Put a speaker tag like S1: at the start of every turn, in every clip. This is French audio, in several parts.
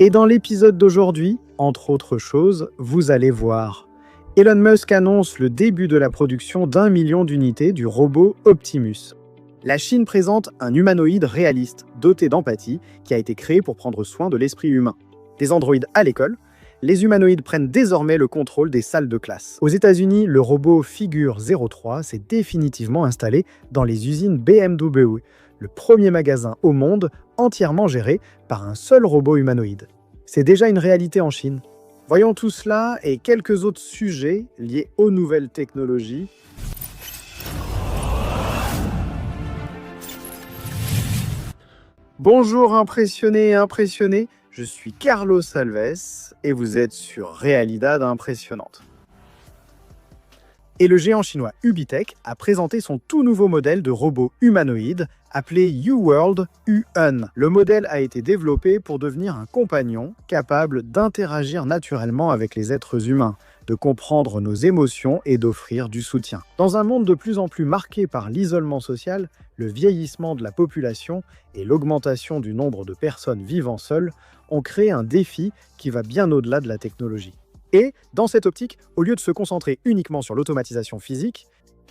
S1: Et dans l'épisode d'aujourd'hui, entre autres choses, vous allez voir. Elon Musk annonce le début de la production d'1 million d'unités du robot Optimus. La Chine présente un humanoïde réaliste, doté d'empathie, qui a été créé pour prendre soin de l'esprit humain. Des androïdes à l'école, les humanoïdes prennent désormais le contrôle des salles de classe. Aux États-Unis, le robot Figure 03 s'est définitivement installé dans les usines BMW, le premier magasin au monde entièrement géré par un seul robot humanoïde. C'est déjà une réalité en Chine. Voyons tout cela et quelques autres sujets liés aux nouvelles technologies. Bonjour impressionnés et impressionnés, je suis Carlos Alves et vous êtes sur Realidad Impressionnante. Et le géant chinois Ubitech a présenté son tout nouveau modèle de robot humanoïde appelé UWorld UN. Le modèle a été développé pour devenir un compagnon capable d'interagir naturellement avec les êtres humains, de comprendre nos émotions et d'offrir du soutien. Dans un monde de plus en plus marqué par l'isolement social, le vieillissement de la population et l'augmentation du nombre de personnes vivant seules ont créé un défi qui va bien au-delà de la technologie. Et, dans cette optique, au lieu de se concentrer uniquement sur l'automatisation physique,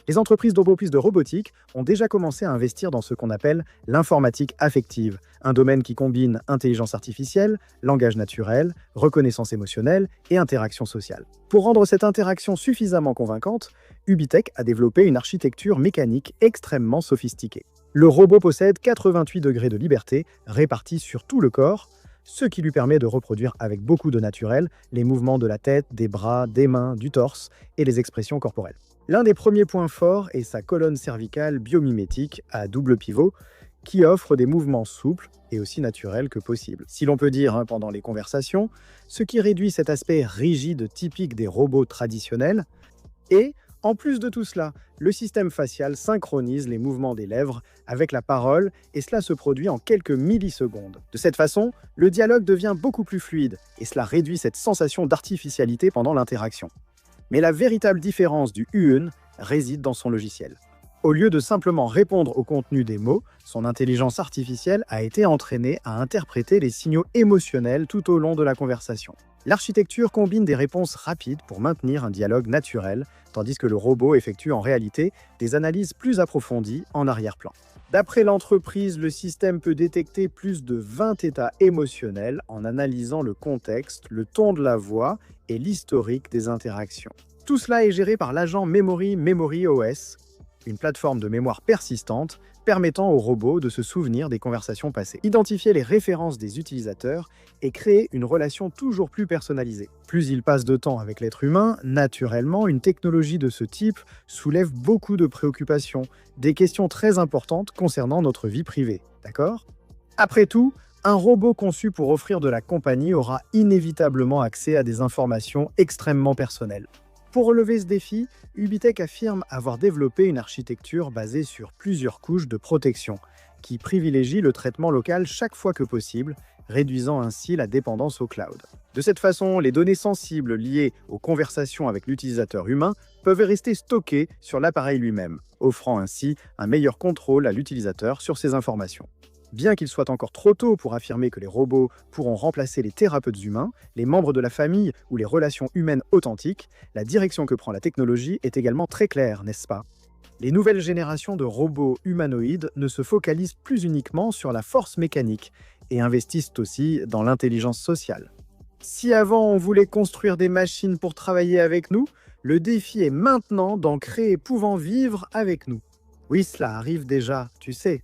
S1: les entreprises de robotique ont déjà commencé à investir dans ce qu'on appelle l'informatique affective, un domaine qui combine intelligence artificielle, langage naturel, reconnaissance émotionnelle et interaction sociale. Pour rendre cette interaction suffisamment convaincante, Ubitech a développé une architecture mécanique extrêmement sophistiquée. Le robot possède 88 degrés de liberté répartis sur tout le corps, ce qui lui permet de reproduire avec beaucoup de naturel les mouvements de la tête, des bras, des mains, du torse et les expressions corporelles. L'un des premiers points forts est sa colonne cervicale biomimétique à double pivot qui offre des mouvements souples et aussi naturels que possible. Si l'on peut dire pendant les conversations, ce qui réduit cet aspect rigide typique des robots traditionnels. Et, en plus de tout cela, le système facial synchronise les mouvements des lèvres avec la parole et cela se produit en quelques millisecondes. De cette façon, le dialogue devient beaucoup plus fluide et cela réduit cette sensation d'artificialité pendant l'interaction. Mais la véritable différence du UN réside dans son logiciel. Au lieu de simplement répondre au contenu des mots, son intelligence artificielle a été entraînée à interpréter les signaux émotionnels tout au long de la conversation. L'architecture combine des réponses rapides pour maintenir un dialogue naturel, tandis que le robot effectue en réalité des analyses plus approfondies en arrière-plan. D'après l'entreprise, le système peut détecter plus de 20 états émotionnels en analysant le contexte, le ton de la voix et l'historique des interactions. Tout cela est géré par l'agent Memory OS, une plateforme de mémoire persistante permettant au robot de se souvenir des conversations passées, identifier les références des utilisateurs et créer une relation toujours plus personnalisée. Plus il passe de temps avec l'être humain, naturellement, une technologie de ce type soulève beaucoup de préoccupations, des questions très importantes concernant notre vie privée, d'accord ? Après tout, un robot conçu pour offrir de la compagnie aura inévitablement accès à des informations extrêmement personnelles. Pour relever ce défi, Ubitech affirme avoir développé une architecture basée sur plusieurs couches de protection, qui privilégie le traitement local chaque fois que possible, réduisant ainsi la dépendance au cloud. De cette façon, les données sensibles liées aux conversations avec l'utilisateur humain peuvent rester stockées sur l'appareil lui-même, offrant ainsi un meilleur contrôle à l'utilisateur sur ces informations. Bien qu'il soit encore trop tôt pour affirmer que les robots pourront remplacer les thérapeutes humains, les membres de la famille ou les relations humaines authentiques, la direction que prend la technologie est également très claire, n'est-ce pas ? Les nouvelles générations de robots humanoïdes ne se focalisent plus uniquement sur la force mécanique et investissent aussi dans l'intelligence sociale. Si avant on voulait construire des machines pour travailler avec nous, le défi est maintenant d'en créer pouvant vivre avec nous. Oui, cela arrive déjà, tu sais.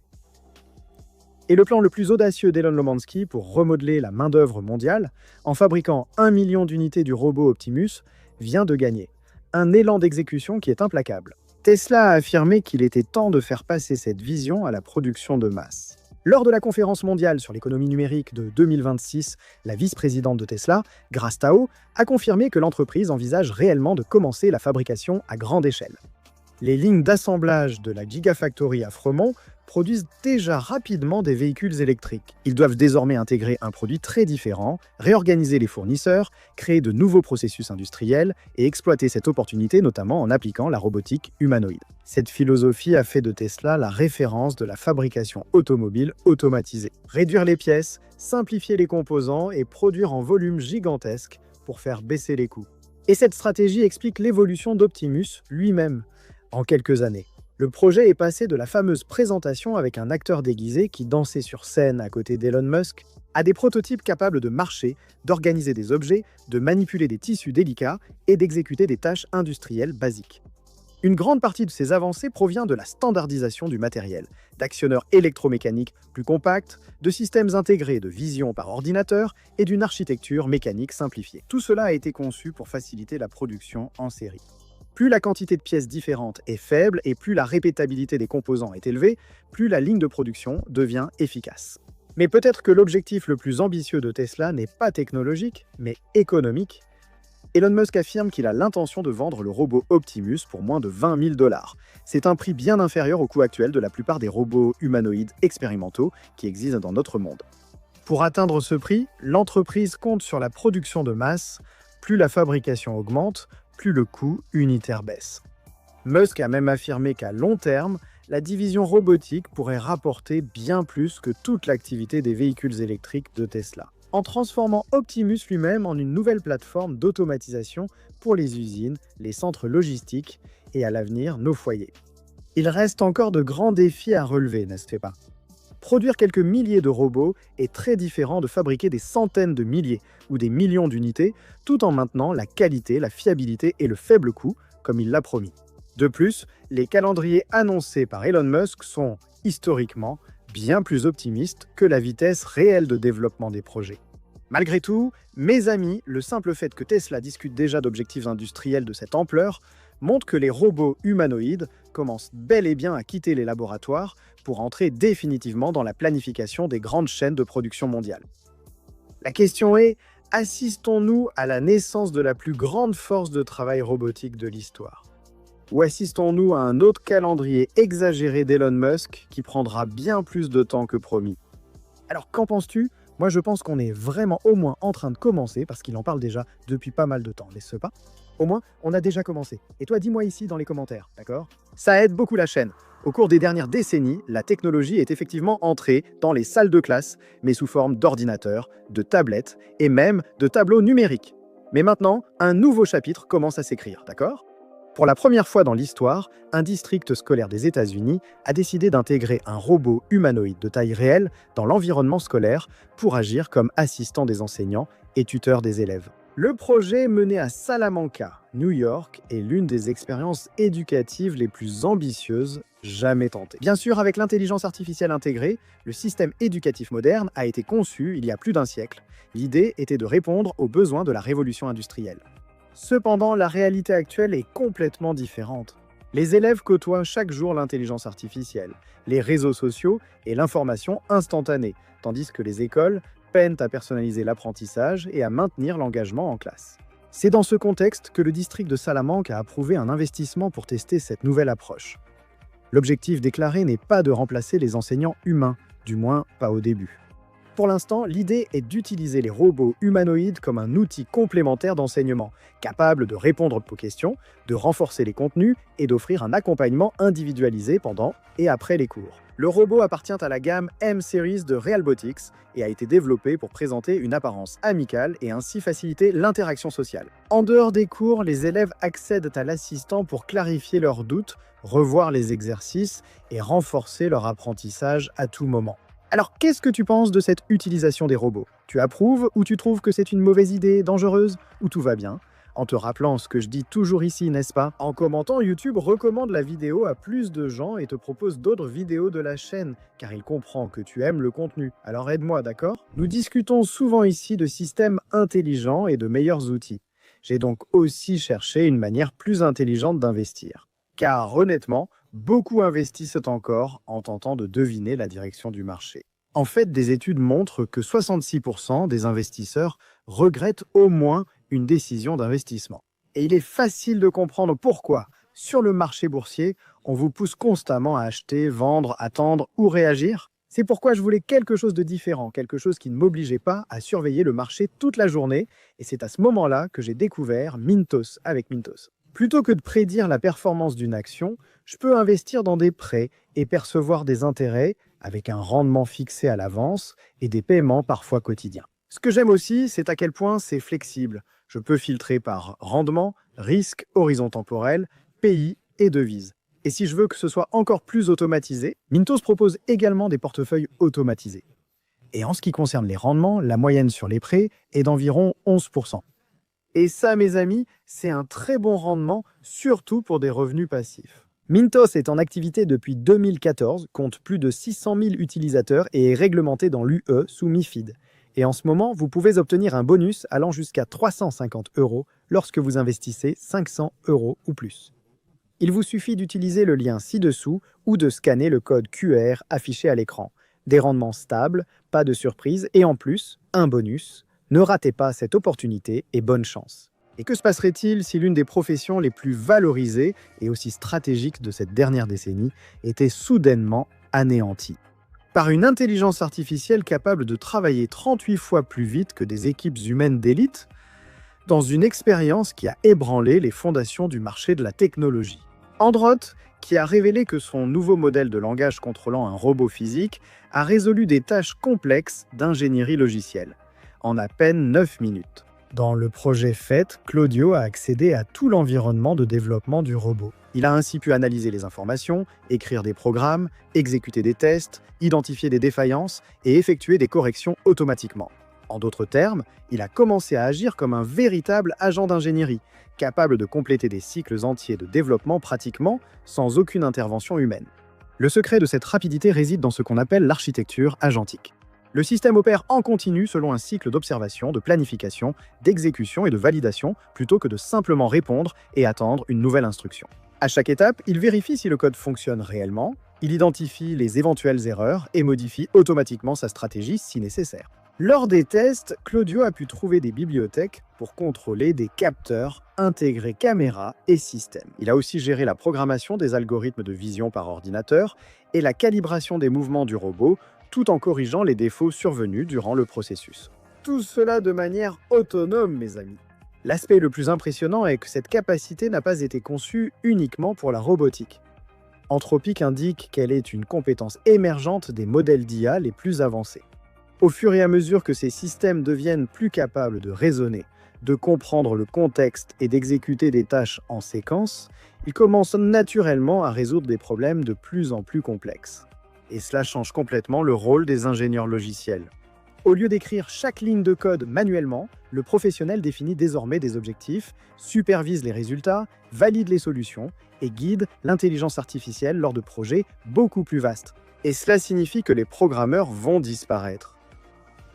S1: Et le plan le plus audacieux d'Elon Musk pour remodeler la main-d'œuvre mondiale, en fabriquant 1 million d'unités du robot Optimus, vient de gagner. Un élan d'exécution qui est implacable. Tesla a affirmé qu'il était temps de faire passer cette vision à la production de masse. Lors de la conférence mondiale sur l'économie numérique de 2026, la vice-présidente de Tesla, Grace Tao, a confirmé que l'entreprise envisage réellement de commencer la fabrication à grande échelle. Les lignes d'assemblage de la Gigafactory à Fremont produisent déjà rapidement des véhicules électriques. Ils doivent désormais intégrer un produit très différent, réorganiser les fournisseurs, créer de nouveaux processus industriels et exploiter cette opportunité notamment en appliquant la robotique humanoïde. Cette philosophie a fait de Tesla la référence de la fabrication automobile automatisée. Réduire les pièces, simplifier les composants et produire en volume gigantesque pour faire baisser les coûts. Et cette stratégie explique l'évolution d'Optimus lui-même en quelques années. Le projet est passé de la fameuse présentation avec un acteur déguisé qui dansait sur scène à côté d'Elon Musk à des prototypes capables de marcher, d'organiser des objets, de manipuler des tissus délicats et d'exécuter des tâches industrielles basiques. Une grande partie de ces avancées provient de la standardisation du matériel, d'actionneurs électromécaniques plus compacts, de systèmes intégrés de vision par ordinateur et d'une architecture mécanique simplifiée. Tout cela a été conçu pour faciliter la production en série. Plus la quantité de pièces différentes est faible et plus la répétabilité des composants est élevée, plus la ligne de production devient efficace. Mais peut-être que l'objectif le plus ambitieux de Tesla n'est pas technologique, mais économique. Elon Musk affirme qu'il a l'intention de vendre le robot Optimus pour moins de 20 000 $. C'est un prix bien inférieur au coût actuel de la plupart des robots humanoïdes expérimentaux qui existent dans notre monde. Pour atteindre ce prix, l'entreprise compte sur la production de masse. Plus la fabrication augmente, plus le coût unitaire baisse. Musk a même affirmé qu'à long terme, la division robotique pourrait rapporter bien plus que toute l'activité des véhicules électriques de Tesla, en transformant Optimus lui-même en une nouvelle plateforme d'automatisation pour les usines, les centres logistiques et à l'avenir nos foyers. Il reste encore de grands défis à relever, n'est-ce pas? Produire quelques milliers de robots est très différent de fabriquer des centaines de milliers ou des millions d'unités, tout en maintenant la qualité, la fiabilité et le faible coût, comme il l'a promis. De plus, les calendriers annoncés par Elon Musk sont, historiquement, bien plus optimistes que la vitesse réelle de développement des projets. Malgré tout, mes amis, le simple fait que Tesla discute déjà d'objectifs industriels de cette ampleur montre que les robots humanoïdes commencent bel et bien à quitter les laboratoires pour entrer définitivement dans la planification des grandes chaînes de production mondiale. La question est, assistons-nous à la naissance de la plus grande force de travail robotique de l'histoire? Ou assistons-nous à un autre calendrier exagéré d'Elon Musk qui prendra bien plus de temps que promis? Alors qu'en penses-tu? Moi je pense qu'on est vraiment au moins en train de commencer, parce qu'il en parle déjà depuis pas mal de temps, n'est-ce pas? Au moins, on a déjà commencé. Et toi, dis-moi ici dans les commentaires, d'accord? Ça aide beaucoup la chaîne. Au cours des dernières décennies, la technologie est effectivement entrée dans les salles de classe, mais sous forme d'ordinateurs, de tablettes et même de tableaux numériques. Mais maintenant, un nouveau chapitre commence à s'écrire, d'accord? Pour la première fois dans l'histoire, un district scolaire des États-Unis a décidé d'intégrer un robot humanoïde de taille réelle dans l'environnement scolaire pour agir comme assistant des enseignants et tuteur des élèves. Le projet mené à Salamanca, New York, est l'une des expériences éducatives les plus ambitieuses jamais tentées. Bien sûr, avec l'intelligence artificielle intégrée, le système éducatif moderne a été conçu il y a plus d'un siècle. L'idée était de répondre aux besoins de la révolution industrielle. Cependant, la réalité actuelle est complètement différente. Les élèves côtoient chaque jour l'intelligence artificielle, les réseaux sociaux et l'information instantanée, tandis que les écoles peinent à personnaliser l'apprentissage et à maintenir l'engagement en classe. C'est dans ce contexte que le district de Salamanque a approuvé un investissement pour tester cette nouvelle approche. L'objectif déclaré n'est pas de remplacer les enseignants humains, du moins pas au début. Pour l'instant, l'idée est d'utiliser les robots humanoïdes comme un outil complémentaire d'enseignement, capable de répondre aux questions, de renforcer les contenus et d'offrir un accompagnement individualisé pendant et après les cours. Le robot appartient à la gamme M-Series de Realbotics et a été développé pour présenter une apparence amicale et ainsi faciliter l'interaction sociale. En dehors des cours, les élèves accèdent à l'assistant pour clarifier leurs doutes, revoir les exercices et renforcer leur apprentissage à tout moment. Alors, qu'est-ce que tu penses de cette utilisation des robots? Tu approuves ou tu trouves que c'est une mauvaise idée, dangereuse, ou tout va bien? En te rappelant ce que je dis toujours ici, n'est-ce pas? En commentant, YouTube recommande la vidéo à plus de gens et te propose d'autres vidéos de la chaîne, car il comprend que tu aimes le contenu. Alors aide-moi, d'accord? Nous discutons souvent ici de systèmes intelligents et de meilleurs outils. J'ai donc aussi cherché une manière plus intelligente d'investir. Car honnêtement, beaucoup investissent encore en tentant de deviner la direction du marché. En fait, des études montrent que 66% des investisseurs regrettent au moins une décision d'investissement. Et il est facile de comprendre pourquoi. Sur le marché boursier, on vous pousse constamment à acheter, vendre, attendre ou réagir. C'est pourquoi je voulais quelque chose de différent, quelque chose qui ne m'obligeait pas à surveiller le marché toute la journée. Et c'est à ce moment-là que j'ai découvert Mintos avec Mintos. Plutôt que de prédire la performance d'une action, je peux investir dans des prêts et percevoir des intérêts avec un rendement fixé à l'avance et des paiements parfois quotidiens. Ce que j'aime aussi, c'est à quel point c'est flexible. Je peux filtrer par rendement, risque, horizon temporel, pays et devise. Et si je veux que ce soit encore plus automatisé, Mintos propose également des portefeuilles automatisés. Et en ce qui concerne les rendements, la moyenne sur les prêts est d'environ 11%. Et ça, mes amis, c'est un très bon rendement, surtout pour des revenus passifs. Mintos est en activité depuis 2014, compte plus de 600 000 utilisateurs et est réglementé dans l'UE sous MiFID. Et en ce moment, vous pouvez obtenir un bonus allant jusqu'à 350 € lorsque vous investissez 500 € ou plus. Il vous suffit d'utiliser le lien ci-dessous ou de scanner le code QR affiché à l'écran. Des rendements stables, pas de surprise et en plus, un bonus. Ne ratez pas cette opportunité et bonne chance. Et que se passerait-il si l'une des professions les plus valorisées et aussi stratégiques de cette dernière décennie était soudainement anéantie par une intelligence artificielle capable de travailler 38 fois plus vite que des équipes humaines d'élite, dans une expérience qui a ébranlé les fondations du marché de la technologie. Androth, qui a révélé que son nouveau modèle de langage contrôlant un robot physique, a résolu des tâches complexes d'ingénierie logicielle, en à peine 9 minutes. Dans le projet FET, Claudio a accédé à tout l'environnement de développement du robot. Il a ainsi pu analyser les informations, écrire des programmes, exécuter des tests, identifier des défaillances et effectuer des corrections automatiquement. En d'autres termes, il a commencé à agir comme un véritable agent d'ingénierie, capable de compléter des cycles entiers de développement pratiquement sans aucune intervention humaine. Le secret de cette rapidité réside dans ce qu'on appelle l'architecture agentique. Le système opère en continu selon un cycle d'observation, de planification, d'exécution et de validation, plutôt que de simplement répondre et attendre une nouvelle instruction. À chaque étape, il vérifie si le code fonctionne réellement, il identifie les éventuelles erreurs et modifie automatiquement sa stratégie si nécessaire. Lors des tests, Claudio a pu trouver des bibliothèques pour contrôler des capteurs intégrés caméra et système. Il a aussi géré la programmation des algorithmes de vision par ordinateur et la calibration des mouvements du robot, tout en corrigeant les défauts survenus durant le processus. Tout cela de manière autonome, mes amis. L'aspect le plus impressionnant est que cette capacité n'a pas été conçue uniquement pour la robotique. Anthropic indique qu'elle est une compétence émergente des modèles d'IA les plus avancés. Au fur et à mesure que ces systèmes deviennent plus capables de raisonner, de comprendre le contexte et d'exécuter des tâches en séquence, ils commencent naturellement à résoudre des problèmes de plus en plus complexes. Et cela change complètement le rôle des ingénieurs logiciels. Au lieu d'écrire chaque ligne de code manuellement, le professionnel définit désormais des objectifs, supervise les résultats, valide les solutions et guide l'intelligence artificielle lors de projets beaucoup plus vastes. Et cela signifie que les programmeurs vont disparaître.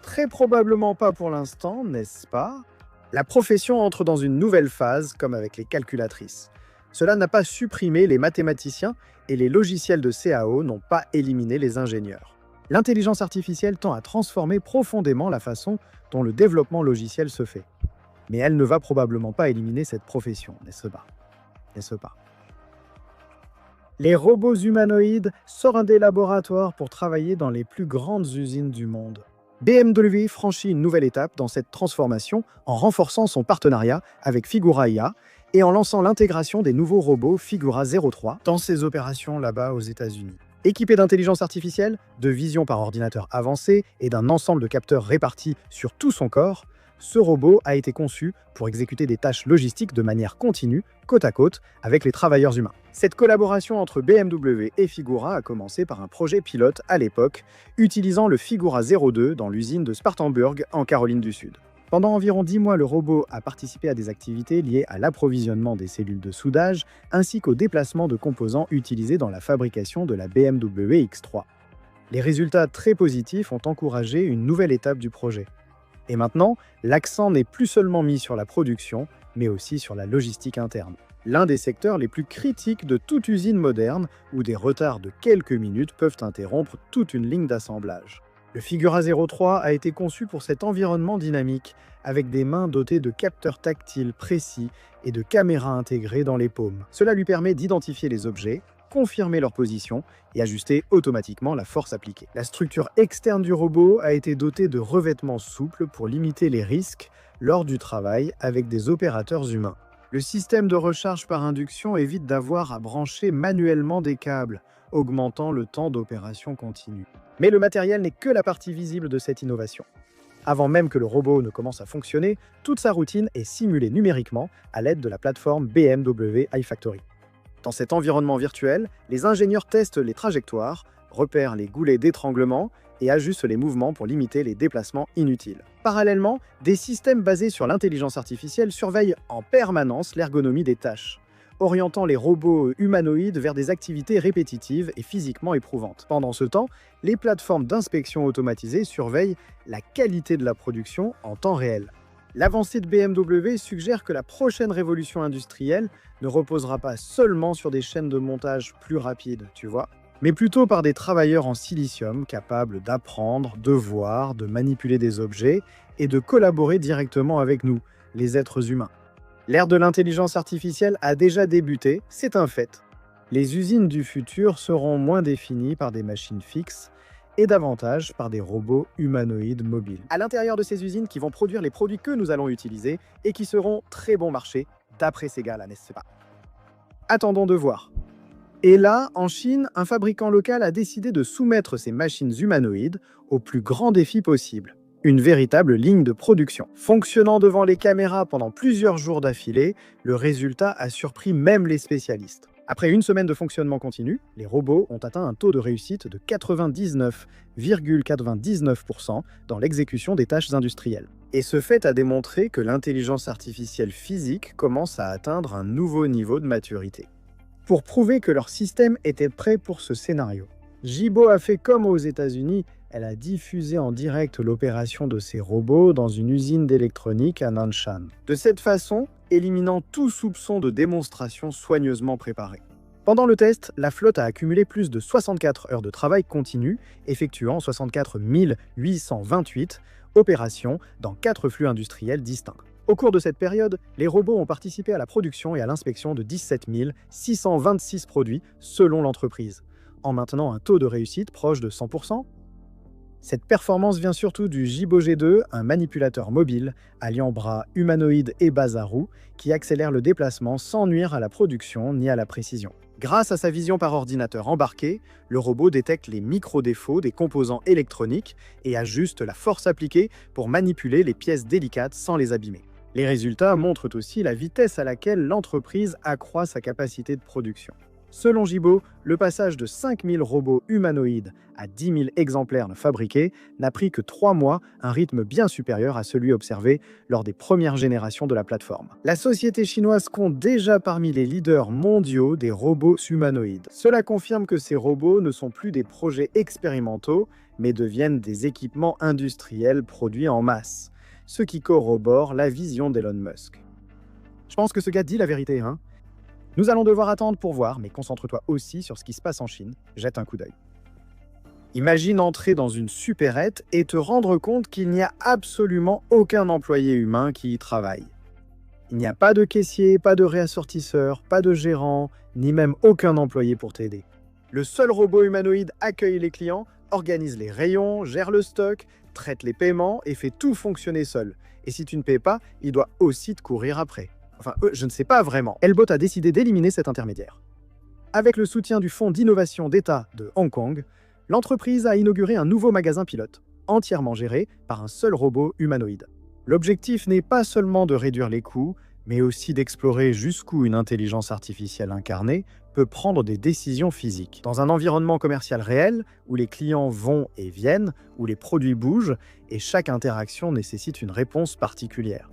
S1: Très probablement pas pour l'instant, n'est-ce pas? La profession entre dans une nouvelle phase, comme avec les calculatrices. Cela n'a pas supprimé les mathématiciens et les logiciels de CAO n'ont pas éliminé les ingénieurs. L'intelligence artificielle tend à transformer profondément la façon dont le développement logiciel se fait. Mais elle ne va probablement pas éliminer cette profession, n'est-ce pas? N'est-ce pas? Les robots humanoïdes sortent des laboratoires pour travailler dans les plus grandes usines du monde. BMW franchit une nouvelle étape dans cette transformation en renforçant son partenariat avec Figura IA et en lançant l'intégration des nouveaux robots Figura 03 dans ses opérations là-bas aux États-Unis. Équipé d'intelligence artificielle, de vision par ordinateur avancé et d'un ensemble de capteurs répartis sur tout son corps, ce robot a été conçu pour exécuter des tâches logistiques de manière continue, côte à côte, avec les travailleurs humains. Cette collaboration entre BMW et Figura a commencé par un projet pilote à l'époque, utilisant le Figura 02 dans l'usine de Spartanburg en Caroline du Sud. Pendant environ 10 mois, le robot a participé à des activités liées à l'approvisionnement des cellules de soudage ainsi qu'au déplacement de composants utilisés dans la fabrication de la BMW X3. Les résultats très positifs ont encouragé une nouvelle étape du projet. Et maintenant, l'accent n'est plus seulement mis sur la production, mais aussi sur la logistique interne. L'un des secteurs les plus critiques de toute usine moderne, où des retards de quelques minutes peuvent interrompre toute une ligne d'assemblage. Le Figura 03 a été conçu pour cet environnement dynamique, avec des mains dotées de capteurs tactiles précis et de caméras intégrées dans les paumes. Cela lui permet d'identifier les objets, confirmer leur position et ajuster automatiquement la force appliquée. La structure externe du robot a été dotée de revêtements souples pour limiter les risques lors du travail avec des opérateurs humains. Le système de recharge par induction évite d'avoir à brancher manuellement des câbles, augmentant le temps d'opération continue. Mais le matériel n'est que la partie visible de cette innovation. Avant même que le robot ne commence à fonctionner, toute sa routine est simulée numériquement à l'aide de la plateforme BMW iFactory. Dans cet environnement virtuel, les ingénieurs testent les trajectoires, repèrent les goulets d'étranglement et ajustent les mouvements pour limiter les déplacements inutiles. Parallèlement, des systèmes basés sur l'intelligence artificielle surveillent en permanence l'ergonomie des tâches, orientant les robots humanoïdes vers des activités répétitives et physiquement éprouvantes. Pendant ce temps, les plateformes d'inspection automatisées surveillent la qualité de la production en temps réel. L'avancée de BMW suggère que la prochaine révolution industrielle ne reposera pas seulement sur des chaînes de montage plus rapides, tu vois, mais plutôt par des travailleurs en silicium capables d'apprendre, de voir, de manipuler des objets et de collaborer directement avec nous, les êtres humains. L'ère de l'intelligence artificielle a déjà débuté, c'est un fait. Les usines du futur seront moins définies par des machines fixes et davantage par des robots humanoïdes mobiles. À l'intérieur de ces usines qui vont produire les produits que nous allons utiliser et qui seront très bon marché, d'après Sega, n'est-ce pas? Attendons de voir. Et là, en Chine, un fabricant local a décidé de soumettre ces machines humanoïdes au plus grand défi possible. Une véritable ligne de production. Fonctionnant devant les caméras pendant plusieurs jours d'affilée, le résultat a surpris même les spécialistes. Après une semaine de fonctionnement continu, les robots ont atteint un taux de réussite de 99,99% dans l'exécution des tâches industrielles. Et ce fait a démontré que l'intelligence artificielle physique commence à atteindre un nouveau niveau de maturité. Pour prouver que leur système était prêt pour ce scénario, Jibo a fait comme aux États-Unis, elle a diffusé en direct l'opération de ses robots dans une usine d'électronique à Nanshan. De cette façon, éliminant tout soupçon de démonstration soigneusement préparée. Pendant le test, la flotte a accumulé plus de 64 heures de travail continu, effectuant 64 828 opérations dans 4 flux industriels distincts. Au cours de cette période, les robots ont participé à la production et à l'inspection de 17 626 produits selon l'entreprise, en maintenant un taux de réussite proche de 100%. Cette performance vient surtout du Jibo G2, un manipulateur mobile, alliant bras humanoïdes et base à roues, qui accélère le déplacement sans nuire à la production ni à la précision. Grâce à sa vision par ordinateur embarqué, le robot détecte les micro-défauts des composants électroniques et ajuste la force appliquée pour manipuler les pièces délicates sans les abîmer. Les résultats montrent aussi la vitesse à laquelle l'entreprise accroît sa capacité de production. Selon Jibo, le passage de 5000 robots humanoïdes à 10 000 exemplaires fabriqués n'a pris que 3 mois, un rythme bien supérieur à celui observé lors des premières générations de la plateforme. La société chinoise compte déjà parmi les leaders mondiaux des robots humanoïdes. Cela confirme que ces robots ne sont plus des projets expérimentaux, mais deviennent des équipements industriels produits en masse, ce qui corrobore la vision d'Elon Musk. Je pense que ce gars dit la vérité, hein? Nous allons devoir attendre pour voir, mais concentre-toi aussi sur ce qui se passe en Chine. Jette un coup d'œil. Imagine entrer dans une supérette et te rendre compte qu'il n'y a absolument aucun employé humain qui y travaille. Il n'y a pas de caissier, pas de réassortisseur, pas de gérant, ni même aucun employé pour t'aider. Le seul robot humanoïde accueille les clients, organise les rayons, gère le stock, traite les paiements et fait tout fonctionner seul. Et si tu ne paies pas, il doit aussi te courir après. Enfin, je ne sais pas vraiment. Elbot a décidé d'éliminer cet intermédiaire. Avec le soutien du Fonds d'innovation d'État de Hong Kong, l'entreprise a inauguré un nouveau magasin pilote, entièrement géré par un seul robot humanoïde. L'objectif n'est pas seulement de réduire les coûts, mais aussi d'explorer jusqu'où une intelligence artificielle incarnée peut prendre des décisions physiques. Dans un environnement commercial réel, où les clients vont et viennent, où les produits bougent, et chaque interaction nécessite une réponse particulière.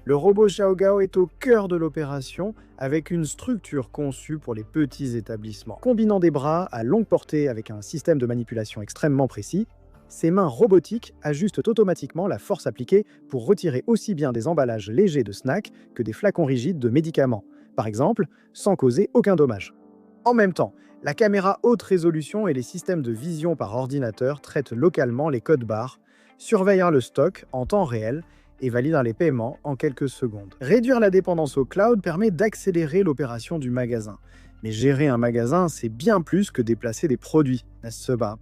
S1: Le robot Xiaogao est au cœur de l'opération avec une structure conçue pour les petits établissements. Combinant des bras à longue portée avec un système de manipulation extrêmement précis, ses mains robotiques ajustent automatiquement la force appliquée pour retirer aussi bien des emballages légers de snacks que des flacons rigides de médicaments, par exemple, sans causer aucun dommage. En même temps, La caméra haute résolution et les systèmes de vision par ordinateur traitent localement les codes barres, surveillent le stock en temps réel et valident les paiements en quelques secondes. Réduire la dépendance au cloud permet d'accélérer l'opération du magasin. Mais gérer un magasin, c'est bien plus que déplacer des produits, n'est-ce pas?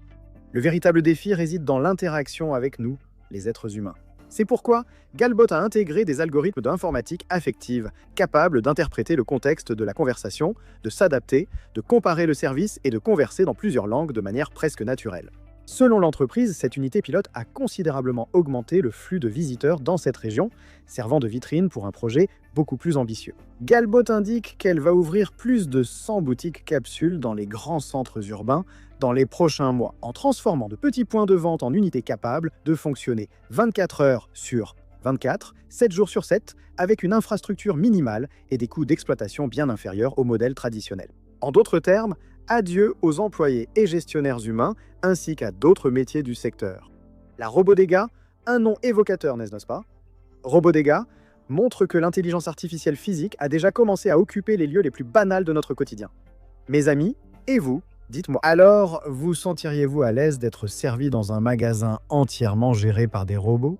S1: Le véritable défi réside dans l'interaction avec nous, les êtres humains. C'est pourquoi Galbot a intégré des algorithmes d'informatique affective, capables d'interpréter le contexte de la conversation, de s'adapter, de comparer le service et de converser dans plusieurs langues de manière presque naturelle. Selon l'entreprise, cette unité pilote a considérablement augmenté le flux de visiteurs dans cette région, servant de vitrine pour un projet beaucoup plus ambitieux. Galbot indique qu'elle va ouvrir plus de 100 boutiques capsules dans les grands centres urbains dans les prochains mois, en transformant de petits points de vente en unités capables de fonctionner 24 heures sur 24, 7 jours sur 7, avec une infrastructure minimale et des coûts d'exploitation bien inférieurs au modèle traditionnel. En d'autres termes, adieu aux employés et gestionnaires humains, ainsi qu'à d'autres métiers du secteur. La Robodega, un nom évocateur, n'est-ce pas? Robodega montre que l'intelligence artificielle physique a déjà commencé à occuper les lieux les plus banals de notre quotidien. Mes amis, et vous, dites-moi. Alors, vous sentiriez-vous à l'aise d'être servi dans un magasin entièrement géré par des robots?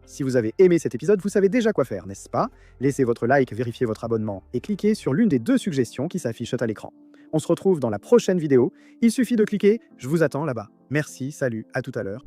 S1: Si vous avez aimé cet épisode, vous savez déjà quoi faire, n'est-ce pas? Laissez votre like, vérifiez votre abonnement et cliquez sur l'une des 2 suggestions qui s'affichent à l'écran. On se retrouve dans la prochaine vidéo. Il suffit de cliquer, je vous attends là-bas. Merci, salut, à tout à l'heure.